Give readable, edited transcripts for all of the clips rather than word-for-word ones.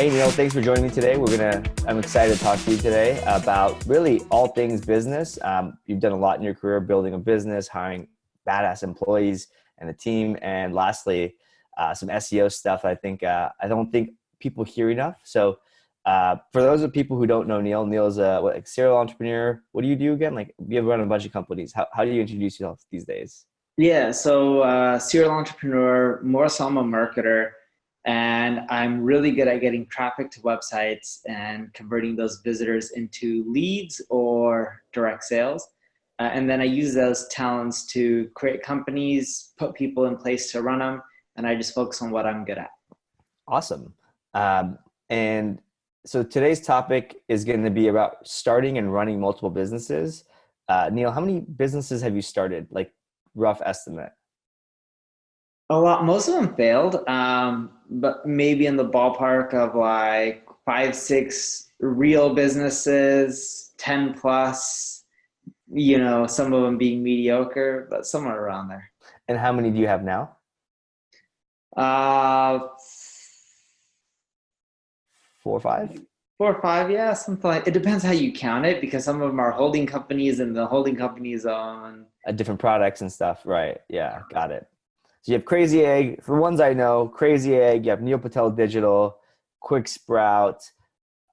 Hey Neil, thanks for joining me today. I'm excited to talk to you today about really all things business. You've done a lot in your career, building a business, hiring badass employees and a team, and lastly, some SEO stuff. I don't think people hear enough. So, for those of people who don't know Neil, Neil's a serial entrepreneur. What do you do again? Like, you have run a bunch of companies. How do you introduce yourself these days? Yeah, so serial entrepreneur, more so I'm a marketer, and I'm really good at getting traffic to websites and converting those visitors into leads or direct sales. And then I use those talents to create companies, put people in place to run them, and I just focus on what I'm good at. Awesome. And so today's topic is going to be about starting and running multiple businesses. Neil, how many businesses have you started? Like, rough estimate. A lot, most of them failed, but maybe in the ballpark of like five, six real businesses, 10 plus, some of them being mediocre, but somewhere around there. And how many do you have now? Uh, 4 or 5? 4 or 5, yeah, something like it depends how you count it because some of them are holding companies and the holding companies own. Different products and stuff. Right. Yeah. Got it. So you have Crazy Egg. For the ones I know, Crazy Egg, you have Neil Patel Digital, Quick Sprout.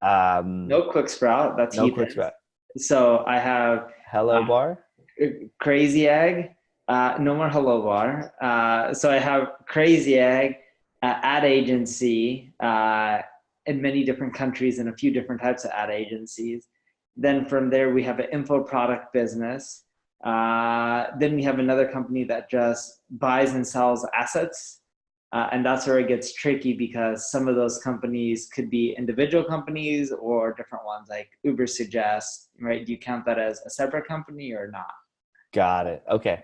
No quick sprout, that's No Quick heathens. Sprout. So I have Hello Bar. Crazy Egg, no more Hello Bar. So I have Crazy Egg, ad agency in many different countries and a few different types of ad agencies. Then from there, we have an info product business. Then we have another company that just buys and sells assets. And that's where it gets tricky because some of those companies could be individual companies or different ones like Uber suggests, right? Do you count that as a separate company or not? Got it. Okay.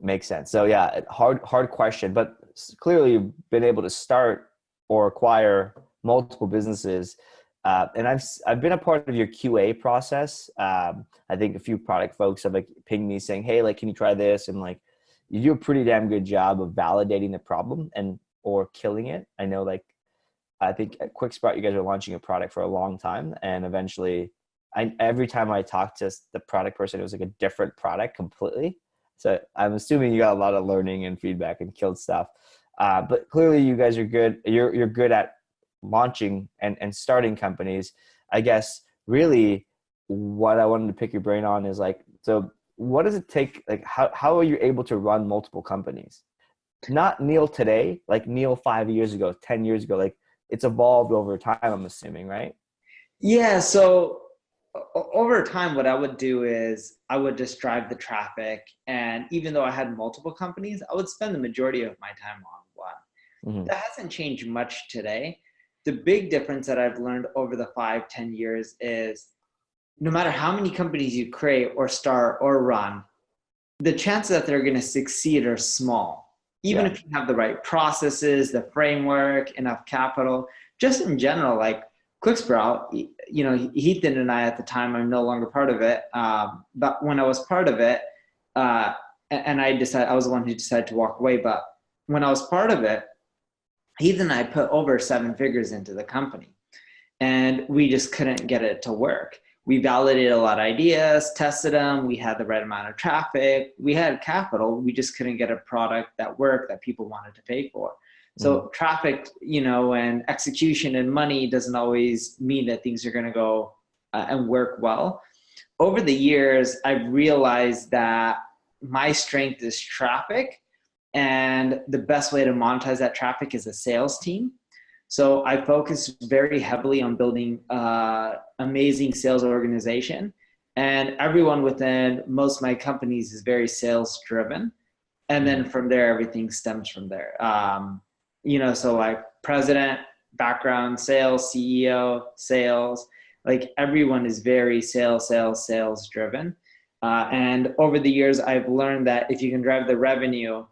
Makes sense. So yeah, hard question, but clearly you've been able to start or acquire multiple businesses. And I've been a part of your QA process. I think a few product folks have like pinged me saying, "Hey, like, can you try this?" And like, you do a pretty damn good job of validating the problem and or killing it. I know, like, I think at Quick Sprout, you guys are launching a product for a long time, and eventually, every time I talked to the product person, it was like a different product completely. So I'm assuming you got a lot of learning and feedback and killed stuff. But clearly, you guys are good. You're good at launching and starting companies. I guess really what I wanted to pick your brain on is like, so what does it take? Like, how are you able to run multiple companies? Not Neil today, like Neil 5 years ago, 10 years ago. Like, it's evolved over time, I'm assuming, right? Yeah, so over time, what I would do is I would just drive the traffic. And even though I had multiple companies, I would spend the majority of my time on one. Hmm. That hasn't changed much today. The big difference that I've learned over the 5, 10 years is no matter how many companies you create or start or run, the chances that they're going to succeed are small. Even Yeah. if you have the right processes, the framework, enough capital, just in general, like QuickSprout, Ethan and I at the time, I'm no longer part of it. But when I was part of it, and I was the one who decided to walk away. But when I was part of it, Ethan and I put over 7 figures into the company and we just couldn't get it to work. We validated a lot of ideas, tested them. We had the right amount of traffic. We had capital. We just couldn't get a product that worked that people wanted to pay for. Hmm. So traffic, and execution and money doesn't always mean that things are going to go and work well. Over the years, I've realized that my strength is traffic, and the best way to monetize that traffic is a sales team. So I focus very heavily on building amazing sales organization, and everyone within most of my companies is very sales driven. And Hmm. then from there, everything stems from there. So like president, background, sales, CEO, sales, like everyone is very sales driven. And over the years, I've learned that if you can drive the revenue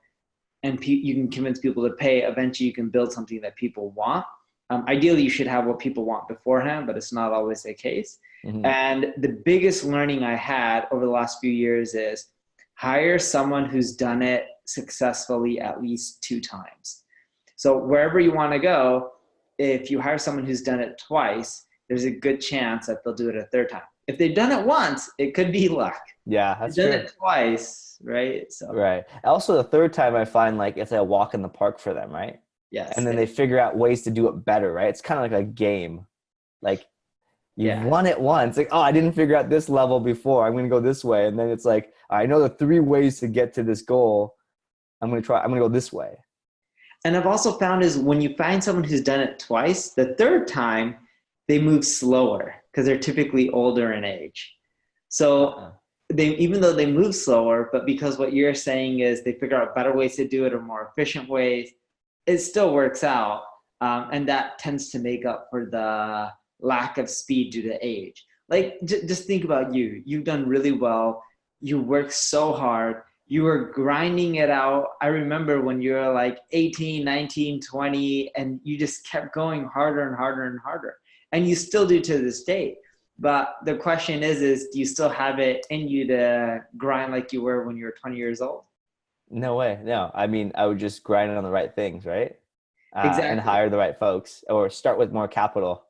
and you can convince people to pay, eventually you can build something that people want. Ideally, you should have what people want beforehand, but it's not always the case. Hmm. And the biggest learning I had over the last few years is hire someone who's done it successfully at least 2 times. So wherever you want to go, if you hire someone who's done it twice, there's a good chance that they'll do it a third time. If they've done it once, it could be luck. Yeah, that's They've done true. it twice, right? So Right. Also, the third time I find like it's a walk in the park for them, right? yes, And then they figure out ways to do it better, right? It's kind of like a game. Like you've yeah. won it once. Like, oh, I didn't figure out this level before. I'm going to go this way. And then it's like, I know the 3 ways to get to this goal. I'm going to go this way. And I've also found is when you find someone who's done it twice, the third time they move slower because they're typically older in age. So they, even though they move slower, but because what you're saying is they figure out better ways to do it or more efficient ways, it still works out. And that tends to make up for the lack of speed due to age. Like, just think about you. You've done really well. You work so hard. You were grinding it out. I remember when you were like 18, 19, 20, and you just kept going harder and harder and harder. And you still do to this day. But the question is do you still have it in you to grind like you were when you were 20 years old? No way. No. I mean, I would just grind on the right things, right? And Exactly. hire the right folks or start with more capital,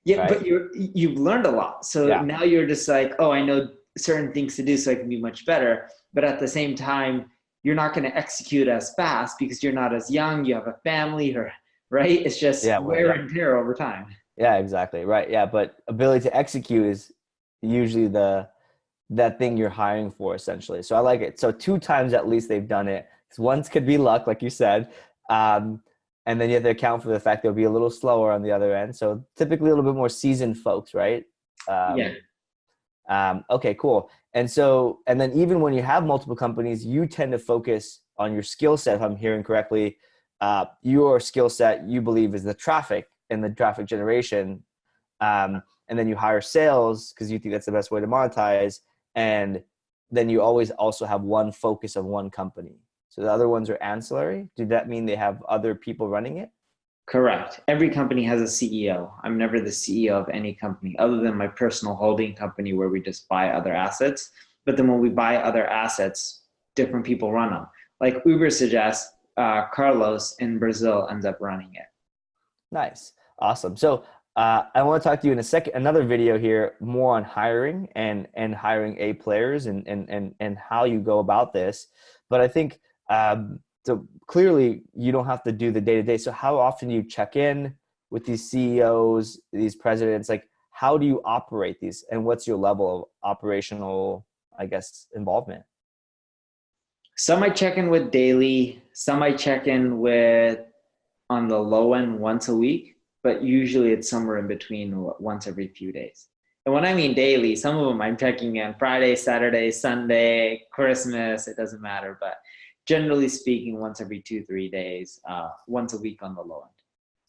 Yeah, right? but you've learned a lot. So Yeah. now you're just like, oh, I know certain things to do so I can be much better. But at the same time, you're not going to execute as fast because you're not as young, you have a family, or right? It's just Yeah. Well, wear yeah. and tear over time. Yeah, exactly. Right. Yeah. But ability to execute is usually that thing you're hiring for essentially. So I like it. So 2 times at least they've done it. Once could be luck, like you said. And then you have to account for the fact they'll be a little slower on the other end. So typically a little bit more seasoned folks, right? Yeah, Um, okay, cool. And then even when you have multiple companies, you tend to focus on your skill set, if I'm hearing correctly. Your skill set, you believe, is the traffic and the traffic generation. And then you hire sales because you think that's the best way to monetize. And then you always also have one focus of one company. So the other ones are ancillary. Did that mean they have other people running it? correct. Every company has a CEO. I'm never the CEO of any company other than my personal holding company where we just buy other assets. But then when we buy other assets, different people run them. Like Uber suggests, Carlos in Brazil ends up running it. Nice. Awesome. So I want to talk to you in a second, another video here, more on hiring and hiring A players and how you go about this. But I think so clearly you don't have to do the day-to-day. So how often do you check in with these CEOs, these presidents? Like, how do you operate these? And what's your level of operational, I guess, involvement? Some I check in with daily, some I check in with on the low end once a week, but usually it's somewhere in between once every few days. And when I mean daily, some of them I'm checking in Friday, Saturday, Sunday, Christmas, it doesn't matter. But generally speaking, once every 2, 3 days, once a week on the low end.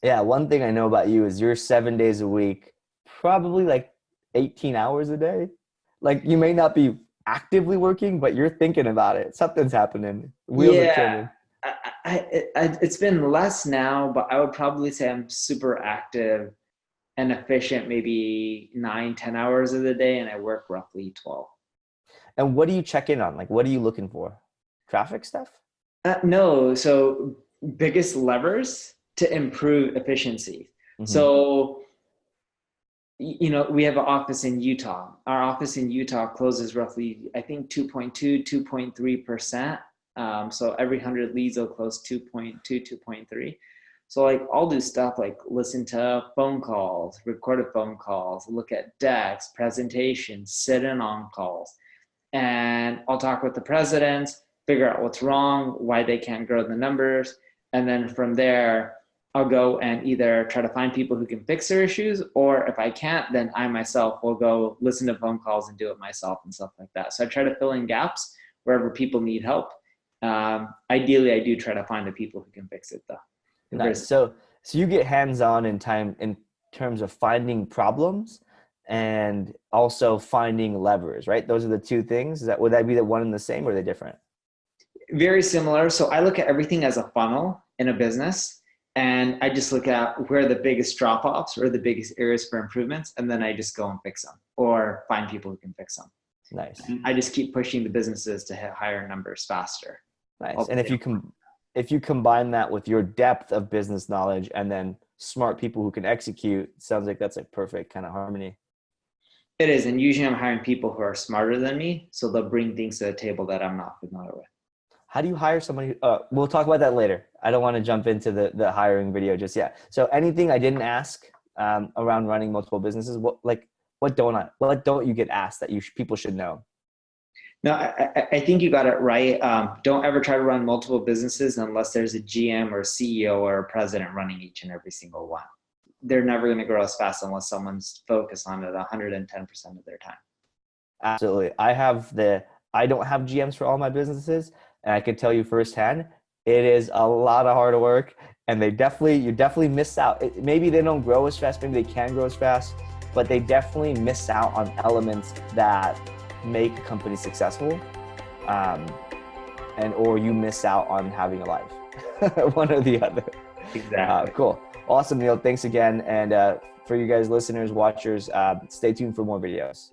Yeah, one thing I know about you is you're 7 days a week, probably like 18 hours a day. Like you may not be actively working, but you're thinking about it. Something's happening. Wheels are Yeah, turning. it's been less now, but I would probably say I'm super active and efficient, maybe 9, 10 hours of the day, and I work roughly 12. And what do you check in on? Like, what are you looking for? Traffic stuff? No, so biggest levers to improve efficiency. Hmm. So, we have an office in Utah. Our office in Utah closes roughly, I think, 2.2, 2.3%. So every 100 leads will close 2.2, 2.3. So like I'll do stuff like listen to phone calls, recorded phone calls, look at decks, presentations, sit in on calls. And I'll talk with the presidents, figure out what's wrong, why they can't grow the numbers. And then from there, I'll go and either try to find people who can fix their issues, or if I can't, then I myself will go listen to phone calls and do it myself and stuff like that. So I try to fill in gaps wherever people need help. Ideally, I do try to find the people who can fix it though. Nice. So you get hands-on in terms of finding problems and also finding levers, right? Those are the 2 things. Would that be the one and the same, or are they different? Very similar. So I look at everything as a funnel in a business, and I just look at where the biggest drop-offs or the biggest areas for improvements, and then I just go and fix them or find people who can fix them. Nice. And I just keep pushing the businesses to hit higher numbers faster. Nice. And if you combine that with your depth of business knowledge and then smart people who can execute. Sounds like that's like perfect kind of harmony. It is. And usually I'm hiring people who are smarter than me. So they'll bring things to the table that I'm not familiar with. How do you hire somebody? We'll talk about that later. I don't want to jump into the hiring video just yet. So anything I didn't ask around running multiple businesses, what don't you get asked that people should know? No, I think you got it right. Don't ever try to run multiple businesses unless there's a GM or CEO or a president running each and every single one. They're never going to grow as fast unless someone's focused on it 110% of their time. Absolutely. I don't have GMs for all my businesses, and I can tell you firsthand, it is a lot of hard work, and you definitely miss out. Maybe they don't grow as fast, maybe they can grow as fast, but they definitely miss out on elements that make a company successful, or you miss out on having a life. One or the other. Exactly. Cool. Awesome, Neil. Thanks again. And for you guys, listeners, watchers, stay tuned for more videos.